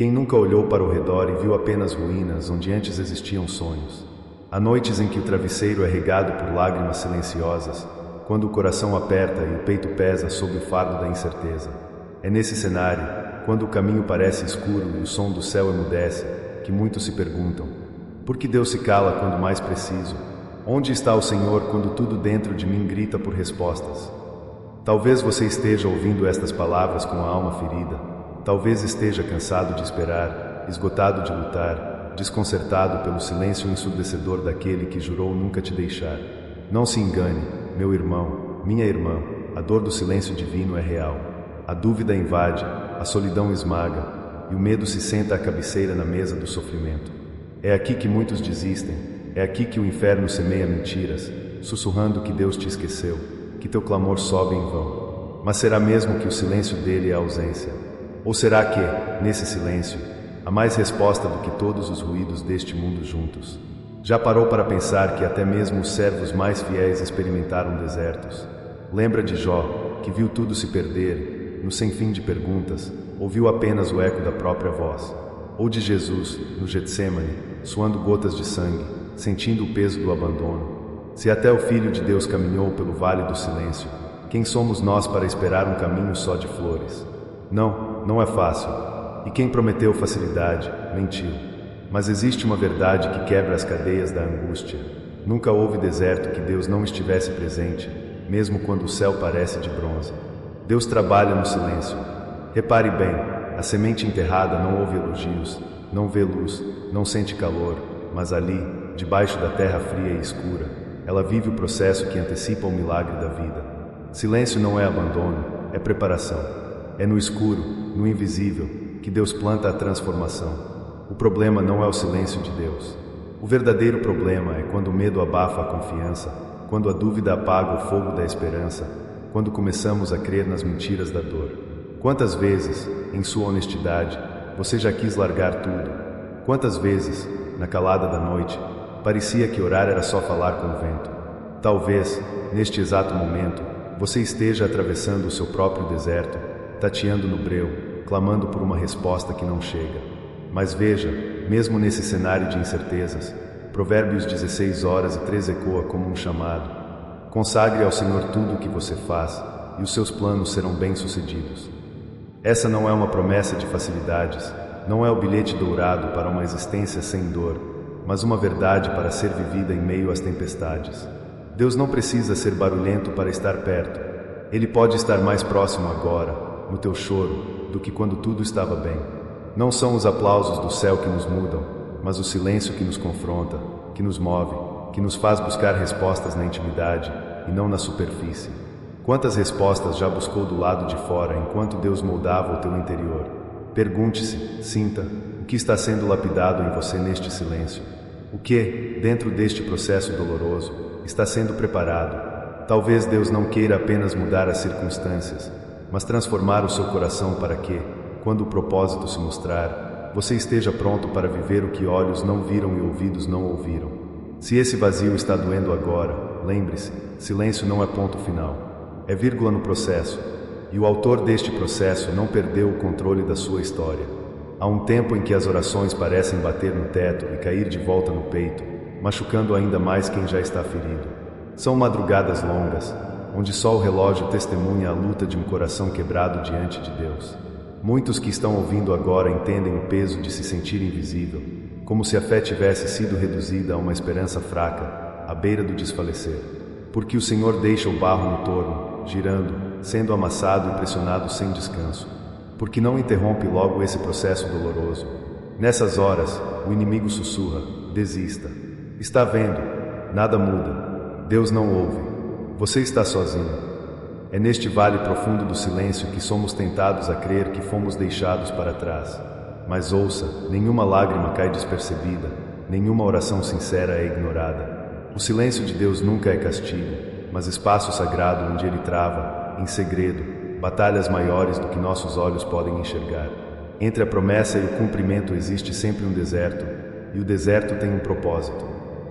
Quem nunca olhou para o redor e viu apenas ruínas onde antes existiam sonhos? Há noites em que o travesseiro é regado por lágrimas silenciosas, quando o coração aperta e o peito pesa sob o fardo da incerteza. É nesse cenário, quando o caminho parece escuro e o som do céu emudece, que muitos se perguntam: por que Deus se cala quando mais preciso? Onde está o Senhor quando tudo dentro de mim grita por respostas? Talvez você esteja ouvindo estas palavras com a alma ferida. Talvez esteja cansado de esperar, esgotado de lutar, desconcertado pelo silêncio ensurdecedor daquele que jurou nunca te deixar. Não se engane, meu irmão, minha irmã, a dor do silêncio divino é real. A dúvida invade, a solidão esmaga, e o medo se senta à cabeceira na mesa do sofrimento. É aqui que muitos desistem, é aqui que o inferno semeia mentiras, sussurrando que Deus te esqueceu, que teu clamor sobe em vão. Mas será mesmo que o silêncio dele é a ausência? Ou será que, nesse silêncio, há mais resposta do que todos os ruídos deste mundo juntos? Já parou para pensar que até mesmo os servos mais fiéis experimentaram desertos? Lembra de Jó, que viu tudo se perder, no sem fim de perguntas, ouviu apenas o eco da própria voz? Ou de Jesus, no Getsemane, suando gotas de sangue, sentindo o peso do abandono? Se até o Filho de Deus caminhou pelo vale do silêncio, quem somos nós para esperar um caminho só de flores? Não é fácil. E quem prometeu facilidade, mentiu. Mas existe uma verdade que quebra as cadeias da angústia. Nunca houve deserto que Deus não estivesse presente, mesmo quando o céu parece de bronze. Deus trabalha no silêncio. Repare bem, a semente enterrada não ouve elogios, não vê luz, não sente calor, mas ali, debaixo da terra fria e escura, ela vive o processo que antecipa o milagre da vida. Silêncio não é abandono, é preparação. É no escuro, no invisível, que Deus planta a transformação. O problema não é o silêncio de Deus. O verdadeiro problema é quando o medo abafa a confiança, quando a dúvida apaga o fogo da esperança, quando começamos a crer nas mentiras da dor. Quantas vezes, em sua honestidade, você já quis largar tudo? Quantas vezes, na calada da noite, parecia que orar era só falar com o vento? Talvez, neste exato momento, você esteja atravessando o seu próprio deserto, tateando no breu, clamando por uma resposta que não chega. Mas veja, mesmo nesse cenário de incertezas, Provérbios 16:3 ecoa como um chamado. Consagre ao Senhor tudo o que você faz, e os seus planos serão bem-sucedidos. Essa não é uma promessa de facilidades, não é o bilhete dourado para uma existência sem dor, mas uma verdade para ser vivida em meio às tempestades. Deus não precisa ser barulhento para estar perto. Ele pode estar mais próximo agora, no teu choro, do que quando tudo estava bem. Não são os aplausos do céu que nos mudam, mas o silêncio que nos confronta, que nos move, que nos faz buscar respostas na intimidade e não na superfície. Quantas respostas já buscou do lado de fora enquanto Deus moldava o teu interior? Pergunte-se, sinta, o que está sendo lapidado em você neste silêncio? O que, dentro deste processo doloroso, está sendo preparado? Talvez Deus não queira apenas mudar as circunstâncias, mas transformar o seu coração para que, quando o propósito se mostrar, você esteja pronto para viver o que olhos não viram e ouvidos não ouviram. Se esse vazio está doendo agora, lembre-se, silêncio não é ponto final, é vírgula no processo, e o autor deste processo não perdeu o controle da sua história. Há um tempo em que as orações parecem bater no teto e cair de volta no peito, machucando ainda mais quem já está ferido. São madrugadas longas, onde só o relógio testemunha a luta de um coração quebrado diante de Deus. Muitos que estão ouvindo agora entendem o peso de se sentir invisível, como se a fé tivesse sido reduzida a uma esperança fraca, à beira do desfalecer. Porque o Senhor deixa o barro no torno, girando, sendo amassado e pressionado sem descanso. Porque não interrompe logo esse processo doloroso. Nessas horas, o inimigo sussurra: desista. Está vendo? Nada muda. Deus não ouve. Você está sozinho. É neste vale profundo do silêncio que somos tentados a crer que fomos deixados para trás. Mas ouça, nenhuma lágrima cai despercebida, nenhuma oração sincera é ignorada. O silêncio de Deus nunca é castigo, mas espaço sagrado onde Ele trava, em segredo, batalhas maiores do que nossos olhos podem enxergar. Entre a promessa e o cumprimento existe sempre um deserto, e o deserto tem um propósito.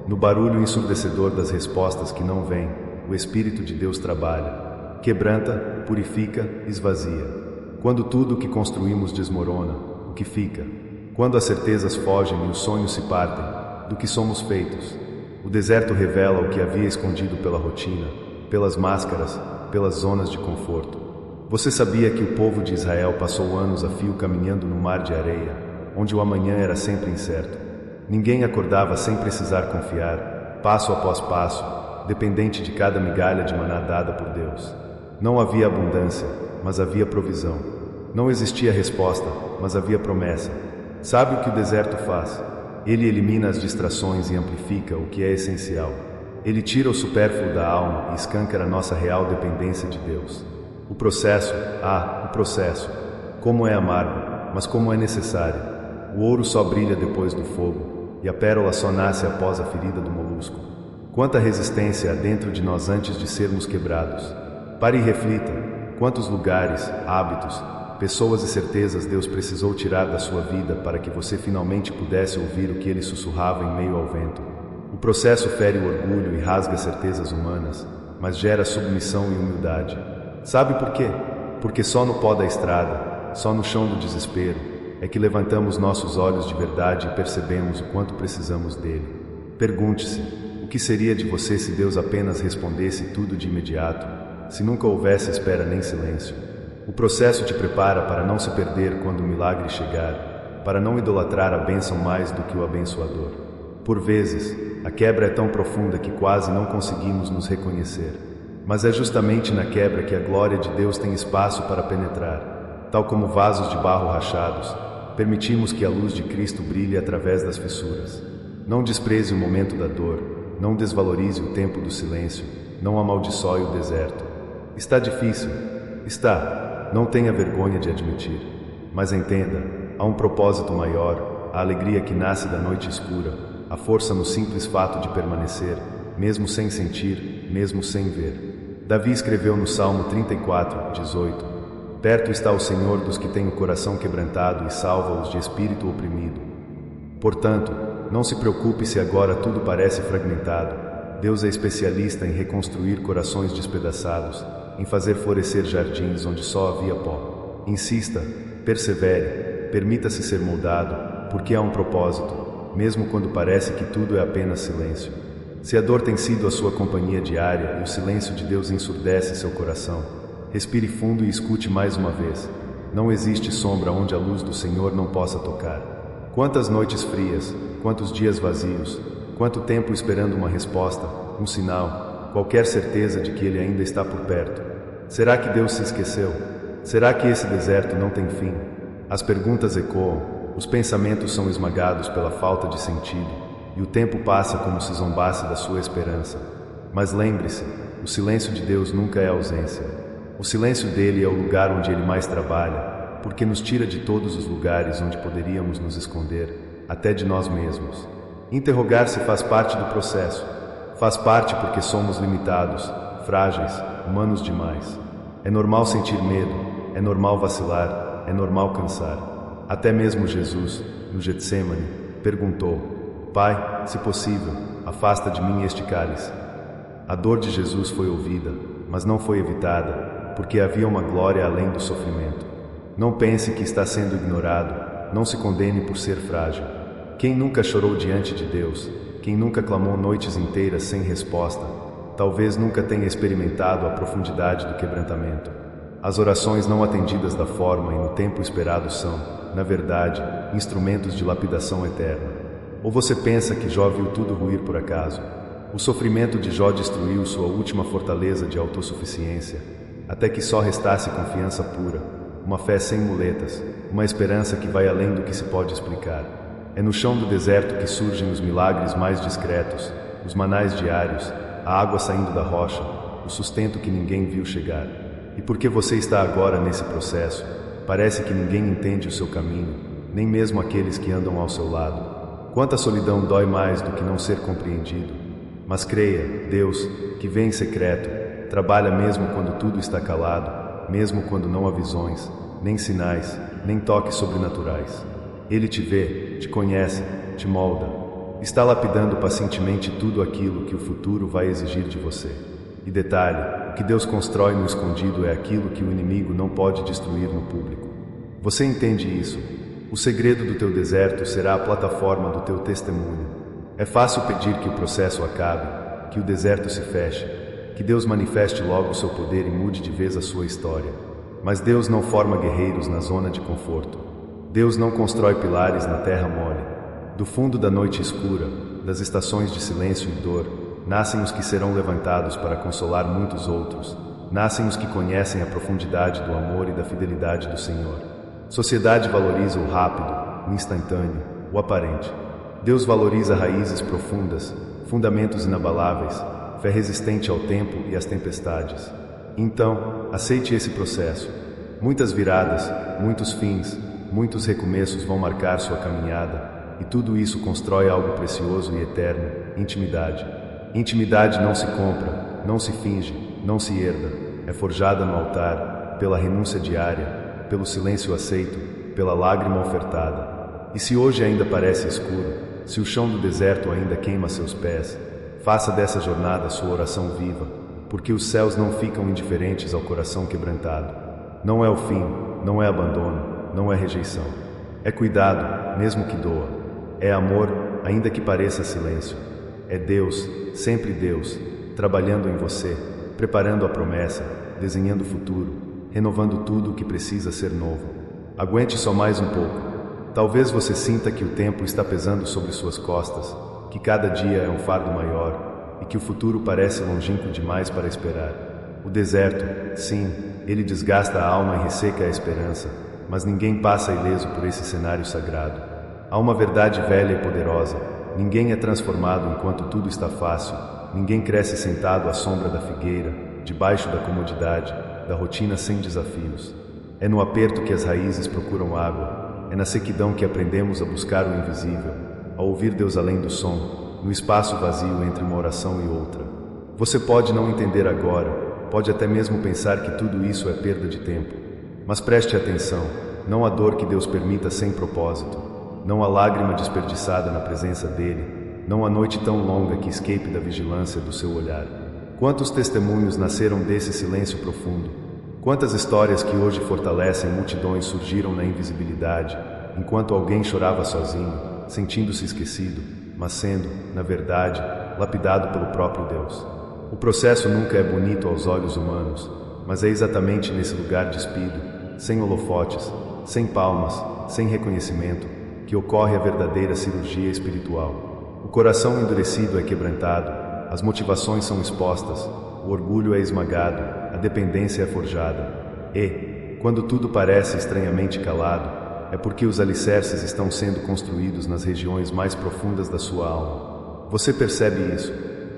No barulho ensurdecedor das respostas que não vêm, o Espírito de Deus trabalha, quebranta, purifica, esvazia. Quando tudo o que construímos desmorona, o que fica. Quando as certezas fogem e os sonhos se partem, do que somos feitos. O deserto revela o que havia escondido pela rotina, pelas máscaras, pelas zonas de conforto. Você sabia que o povo de Israel passou anos a fio caminhando no mar de areia, onde o amanhã era sempre incerto? Ninguém acordava sem precisar confiar, passo após passo, dependente de cada migalha de maná dada por Deus. Não havia abundância, mas havia provisão. Não existia resposta, mas havia promessa. Sabe o que o deserto faz? Ele elimina as distrações e amplifica o que é essencial. Ele tira o supérfluo da alma e escancara nossa real dependência de Deus. O processo, o processo. Como é amargo, mas como é necessário. O ouro só brilha depois do fogo, e a pérola só nasce após a ferida do molusco. Quanta resistência há dentro de nós antes de sermos quebrados. Pare e reflita, quantos lugares, hábitos, pessoas e certezas Deus precisou tirar da sua vida para que você finalmente pudesse ouvir o que Ele sussurrava em meio ao vento. O processo fere o orgulho e rasga certezas humanas, mas gera submissão e humildade. Sabe por quê? Porque só no pó da estrada, só no chão do desespero, é que levantamos nossos olhos de verdade e percebemos o quanto precisamos dele. Pergunte-se, o que seria de você se Deus apenas respondesse tudo de imediato, se nunca houvesse espera nem silêncio? O processo te prepara para não se perder quando o milagre chegar, para não idolatrar a bênção mais do que o abençoador. Por vezes, a quebra é tão profunda que quase não conseguimos nos reconhecer. Mas é justamente na quebra que a glória de Deus tem espaço para penetrar. Tal como vasos de barro rachados, permitimos que a luz de Cristo brilhe através das fissuras. Não despreze o momento da dor, não desvalorize o tempo do silêncio, não amaldiçoe o deserto. Está difícil? Está. Não tenha vergonha de admitir. Mas entenda, há um propósito maior, a alegria que nasce da noite escura, a força no simples fato de permanecer, mesmo sem sentir, mesmo sem ver. Davi escreveu no Salmo 34:18: Perto está o Senhor dos que têm o coração quebrantado e salva-os de espírito oprimido. Portanto, não se preocupe se agora tudo parece fragmentado. Deus é especialista em reconstruir corações despedaçados, em fazer florescer jardins onde só havia pó. Insista, persevere, permita-se ser moldado, porque há um propósito, mesmo quando parece que tudo é apenas silêncio. Se a dor tem sido a sua companhia diária e o silêncio de Deus ensurdece seu coração, respire fundo e escute mais uma vez. Não existe sombra onde a luz do Senhor não possa tocar. Quantas noites frias, quantos dias vazios, quanto tempo esperando uma resposta, um sinal, qualquer certeza de que Ele ainda está por perto. Será que Deus se esqueceu? Será que esse deserto não tem fim? As perguntas ecoam, os pensamentos são esmagados pela falta de sentido, e o tempo passa como se zombasse da sua esperança. Mas lembre-se, o silêncio de Deus nunca é ausência. O silêncio dele é o lugar onde Ele mais trabalha, porque nos tira de todos os lugares onde poderíamos nos esconder, até de nós mesmos. Interrogar-se faz parte do processo. Faz parte porque somos limitados, frágeis, humanos demais. É normal sentir medo, é normal vacilar, é normal cansar. Até mesmo Jesus, no Getsêmani, perguntou: Pai, se possível, afasta de mim este cálice. A dor de Jesus foi ouvida, mas não foi evitada, porque havia uma glória além do sofrimento. Não pense que está sendo ignorado, não se condene por ser frágil. Quem nunca chorou diante de Deus, quem nunca clamou noites inteiras sem resposta, talvez nunca tenha experimentado a profundidade do quebrantamento. As orações não atendidas da forma e no tempo esperado são, na verdade, instrumentos de lapidação eterna. Ou você pensa que Jó viu tudo ruir por acaso? O sofrimento de Jó destruiu sua última fortaleza de autossuficiência, até que só restasse confiança pura, uma fé sem muletas, uma esperança que vai além do que se pode explicar. É no chão do deserto que surgem os milagres mais discretos, os manais diários, a água saindo da rocha, o sustento que ninguém viu chegar. E porque você está agora nesse processo, parece que ninguém entende o seu caminho, nem mesmo aqueles que andam ao seu lado. Quanta solidão dói mais do que não ser compreendido. Mas creia, Deus, que vem em secreto, trabalha mesmo quando tudo está calado, mesmo quando não há visões, nem sinais, nem toques sobrenaturais. Ele te vê, te conhece, te molda. Está lapidando pacientemente tudo aquilo que o futuro vai exigir de você. E detalhe, o que Deus constrói no escondido é aquilo que o inimigo não pode destruir no público. Você entende isso? O segredo do teu deserto será a plataforma do teu testemunho. É fácil pedir que o processo acabe, que o deserto se feche, que Deus manifeste logo o seu poder e mude de vez a sua história. Mas Deus não forma guerreiros na zona de conforto. Deus não constrói pilares na terra mole. Do fundo da noite escura, das estações de silêncio e dor, nascem os que serão levantados para consolar muitos outros. Nascem os que conhecem a profundidade do amor e da fidelidade do Senhor. Sociedade valoriza o rápido, o instantâneo, o aparente. Deus valoriza raízes profundas, fundamentos inabaláveis, fé resistente ao tempo e às tempestades. Então, aceite esse processo. Muitas viradas, muitos fins, muitos recomeços vão marcar sua caminhada, e tudo isso constrói algo precioso e eterno: intimidade. Intimidade não se compra, não se finge, não se herda. É forjada no altar, pela renúncia diária, pelo silêncio aceito, pela lágrima ofertada. E se hoje ainda parece escuro, se o chão do deserto ainda queima seus pés, faça dessa jornada sua oração viva, porque os céus não ficam indiferentes ao coração quebrantado. Não é o fim, não é abandono, não é rejeição. É cuidado, mesmo que doa. É amor, ainda que pareça silêncio. É Deus, sempre Deus, trabalhando em você, preparando a promessa, desenhando o futuro, renovando tudo o que precisa ser novo. Aguente só mais um pouco. Talvez você sinta que o tempo está pesando sobre suas costas, que cada dia é um fardo maior e que o futuro parece longínquo demais para esperar. O deserto, sim, ele desgasta a alma e resseca a esperança, mas ninguém passa ileso por esse cenário sagrado. Há uma verdade velha e poderosa: ninguém é transformado enquanto tudo está fácil, ninguém cresce sentado à sombra da figueira, debaixo da comodidade, da rotina sem desafios. É no aperto que as raízes procuram água, é na sequidão que aprendemos a buscar o invisível, a ouvir Deus além do som, no espaço vazio entre uma oração e outra. Você pode não entender agora, pode até mesmo pensar que tudo isso é perda de tempo. Mas preste atenção, não há dor que Deus permita sem propósito, não há lágrima desperdiçada na presença dEle, não há noite tão longa que escape da vigilância do seu olhar. Quantos testemunhos nasceram desse silêncio profundo? Quantas histórias que hoje fortalecem multidões surgiram na invisibilidade, enquanto alguém chorava sozinho, sentindo-se esquecido, mas sendo, na verdade, lapidado pelo próprio Deus. O processo nunca é bonito aos olhos humanos, mas é exatamente nesse lugar despido, sem holofotes, sem palmas, sem reconhecimento, que ocorre a verdadeira cirurgia espiritual. O coração endurecido é quebrantado, as motivações são expostas, o orgulho é esmagado, a dependência é forjada. E, quando tudo parece estranhamente calado, é porque os alicerces estão sendo construídos nas regiões mais profundas da sua alma. Você percebe isso?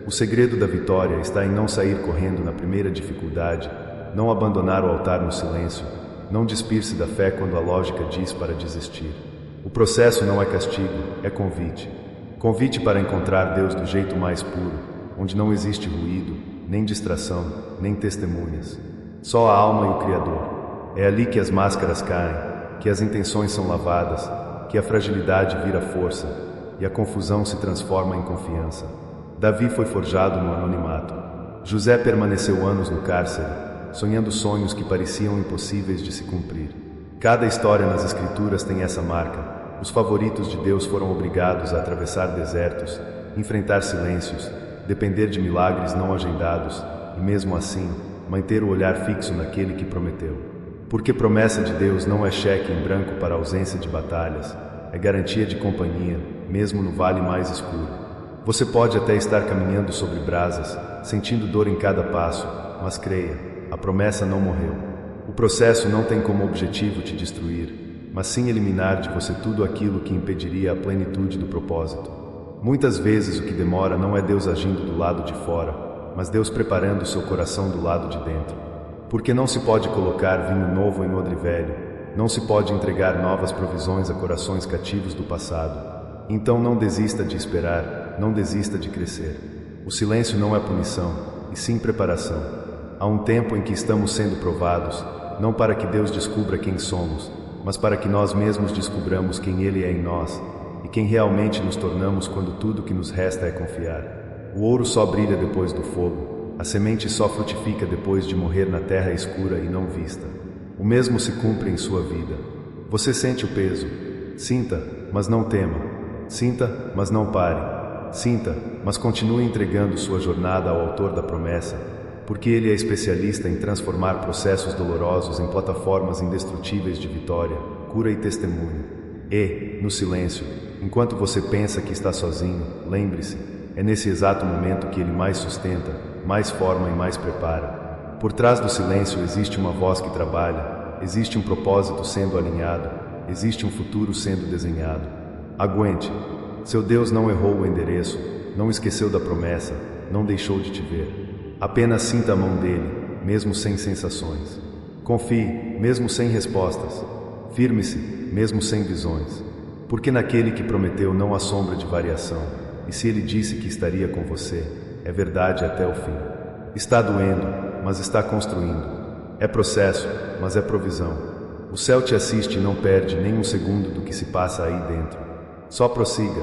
O segredo da vitória está em não sair correndo na primeira dificuldade, não abandonar o altar no silêncio, não despir-se da fé quando a lógica diz para desistir. O processo não é castigo, é convite. Convite para encontrar Deus do jeito mais puro, onde não existe ruído, nem distração, nem testemunhas. Só a alma e o Criador. É ali que as máscaras caem, que as intenções são lavadas, que a fragilidade vira força e a confusão se transforma em confiança. Davi foi forjado no anonimato. José permaneceu anos no cárcere, sonhando sonhos que pareciam impossíveis de se cumprir. Cada história nas Escrituras tem essa marca. Os favoritos de Deus foram obrigados a atravessar desertos, enfrentar silêncios, depender de milagres não agendados e, mesmo assim, manter o olhar fixo naquele que prometeu. Porque promessa de Deus não é cheque em branco para a ausência de batalhas, é garantia de companhia, mesmo no vale mais escuro. Você pode até estar caminhando sobre brasas, sentindo dor em cada passo, mas creia, a promessa não morreu. O processo não tem como objetivo te destruir, mas sim eliminar de você tudo aquilo que impediria a plenitude do propósito. Muitas vezes o que demora não é Deus agindo do lado de fora, mas Deus preparando o seu coração do lado de dentro. Porque não se pode colocar vinho novo em odre velho, não se pode entregar novas provisões a corações cativos do passado. Então não desista de esperar, não desista de crescer. O silêncio não é punição, e sim preparação. Há um tempo em que estamos sendo provados, não para que Deus descubra quem somos, mas para que nós mesmos descubramos quem Ele é em nós, e quem realmente nos tornamos quando tudo que nos resta é confiar. O ouro só brilha depois do fogo, a semente só frutifica depois de morrer na terra escura e não vista. O mesmo se cumpre em sua vida. Você sente o peso, Sinta, mas não tema. Sinta, mas não pare. Sinta, mas continue entregando sua jornada ao autor da promessa, porque ele é especialista em transformar processos dolorosos em plataformas indestrutíveis de vitória, cura e testemunho. E, no silêncio, enquanto você pensa que está sozinho, lembre-se, é nesse exato momento que ele mais sustenta, mais forma e mais prepara. Por trás do silêncio existe uma voz que trabalha, existe um propósito sendo alinhado, existe um futuro sendo desenhado. Aguente. Seu Deus não errou o endereço, não esqueceu da promessa, não deixou de te ver. Apenas sinta a mão dele, mesmo sem sensações. Confie, mesmo sem respostas. Firme-se, mesmo sem visões. Porque naquele que prometeu não há sombra de variação, e se ele disse que estaria com você, é verdade até o fim. Está doendo, mas está construindo. É processo, mas é provisão. O céu te assiste e não perde nem um segundo do que se passa aí dentro. Só prossiga.